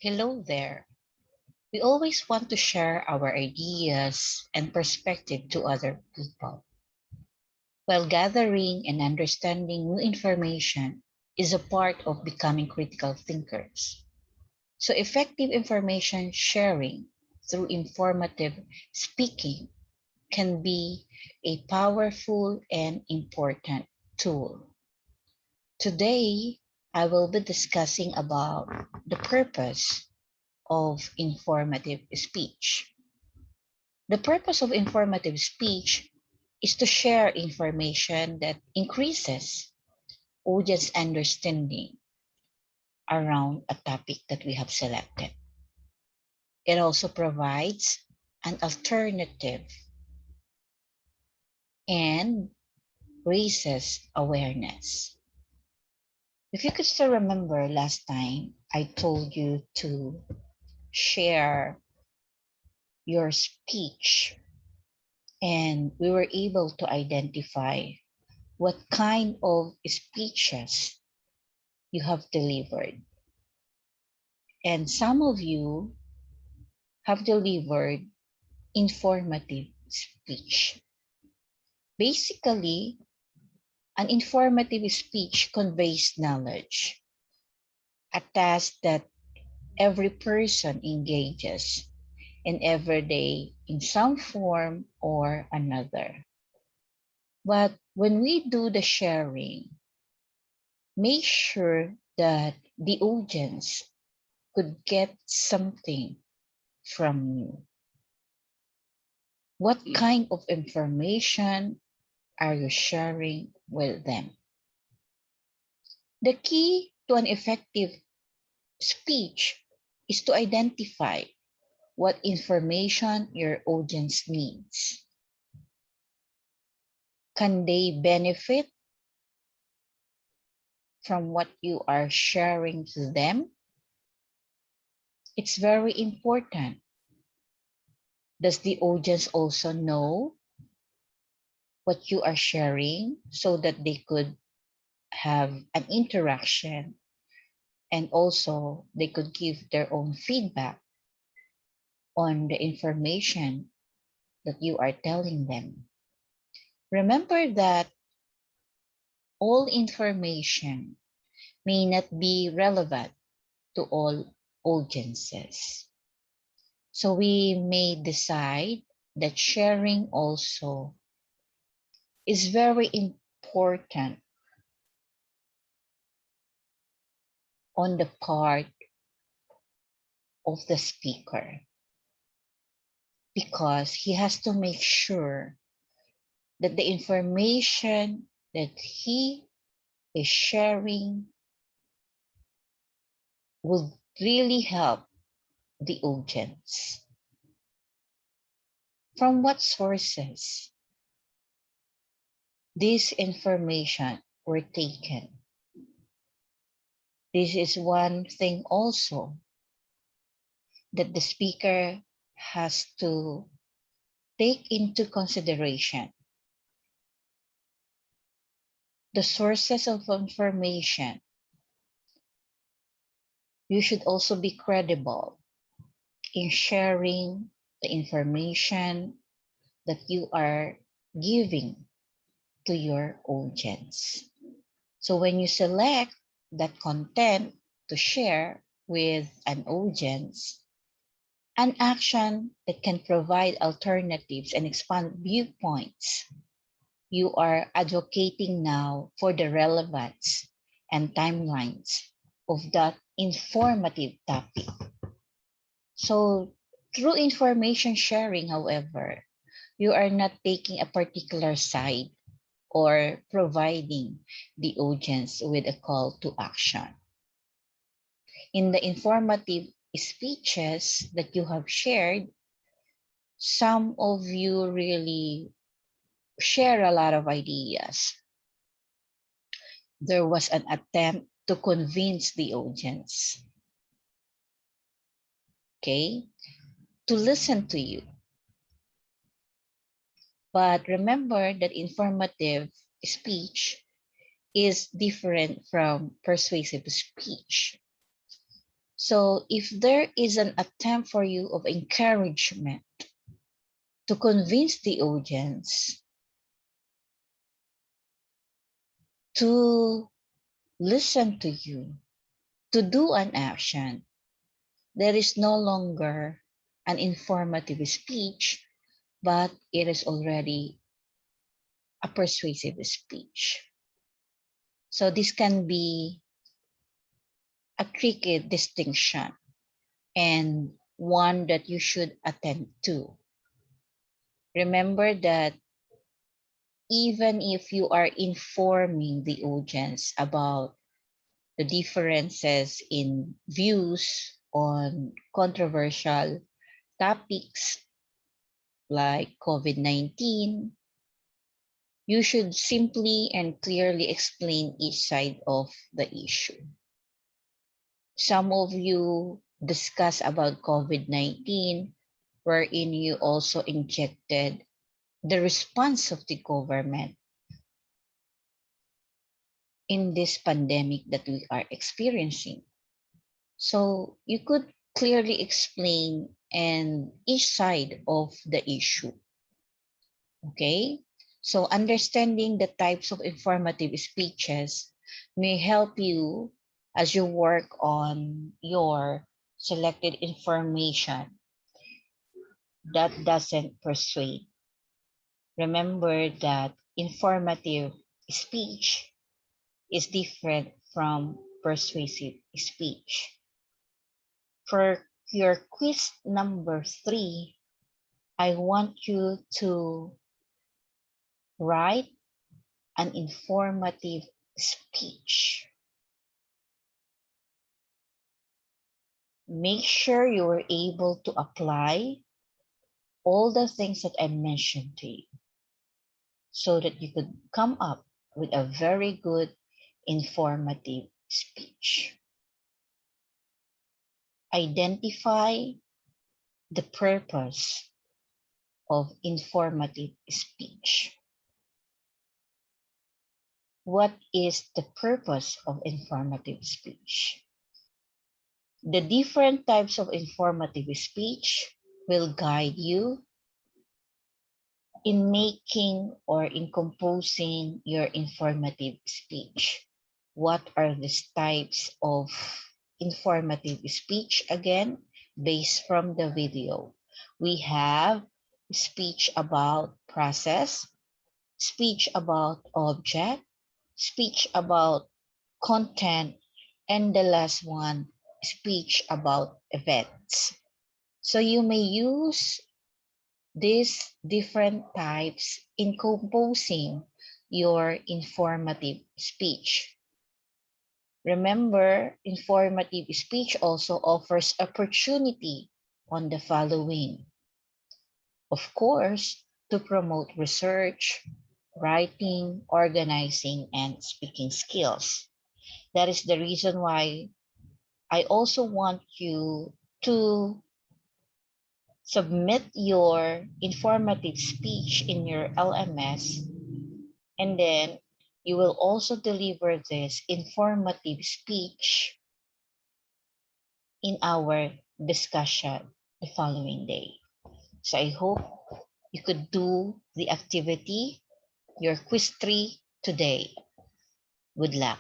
Hello there. We always want to share our ideas and perspective to other people. While gathering and understanding new information is a part of becoming critical thinkers. So effective information sharing through informative speaking can be a powerful and important tool. Today, I will be discussing about the purpose of informative speech. The purpose of informative speech is to share information that increases audience understanding around a topic that we have selected. It also provides an alternative and raises awareness. If you could still remember last time, I told you to share your speech, and we were able to identify what kind of speeches you have delivered. And some of you have delivered informative speech. Basically, an informative speech conveys knowledge, a task that every person engages in every day in some form or another. But when we do the sharing, make sure that the audience could get something from you. What kind of information are you sharing with them? The key to an effective speech is to identify what information your audience needs. Can they benefit from what you are sharing to them? It's very important. Does the audience also know what you are sharing so that they could have an interaction, and also they could give their own feedback on the information that you are telling them? Remember that all information may not be relevant to all audiences. So we may decide that sharing also is very important on the part of the speaker, because he has to make sure that the information that he is sharing will really help the audience. From what sources this information were taken? This is one thing also that the speaker has to take into consideration. The sources of information. You should also be credible in sharing the information that you are giving to your audience. So when you select that content to share with an audience, an action that can provide alternatives and expand viewpoints, you are advocating now for the relevance and timelines of that informative topic. So through information sharing, however, you are not taking a particular side or providing the audience with a call to action. In the informative speeches that you have shared, some of you really share a lot of ideas. There was an attempt to convince the audience, okay, to listen to you. But remember that informative speech is different from persuasive speech. So if there is an attempt for you of encouragement to convince the audience to listen to you, to do an action, there is no longer an informative speech, but it is already a persuasive speech. So this can be a tricky distinction and one that you should attend to. Remember that even if you are informing the audience about the differences in views on controversial topics like COVID-19, you should simply and clearly explain each side of the issue. Some of you discuss about COVID-19, wherein you also injected the response of the government in this pandemic that we are experiencing. So you could clearly explain and each side of the issue. Okay? So understanding the types of informative speeches may help you as you work on your selected information that doesn't persuade. Remember that informative speech is different from persuasive speech. For your quiz number 3, I want you to write an informative speech. Make sure you are able to apply all the things that I mentioned to you so that you could come up with a very good informative speech. Identify the purpose of informative speech. What is the purpose of informative speech? The different types of informative speech will guide you in making or in composing your informative speech. What are these types of informative speech again? Based from the video, we have speech about process, speech about object, speech about content, and the last one, speech about events. So you may use these different types in composing your informative speech. Remember, informative speech also offers opportunity on the following. Of course, to promote research, writing, organizing, and speaking skills. That is the reason why I also want you to submit your informative speech in your LMS, and then you will also deliver this informative speech in our discussion the following day. So I hope you could do the activity, your quiz 3 today. Good luck.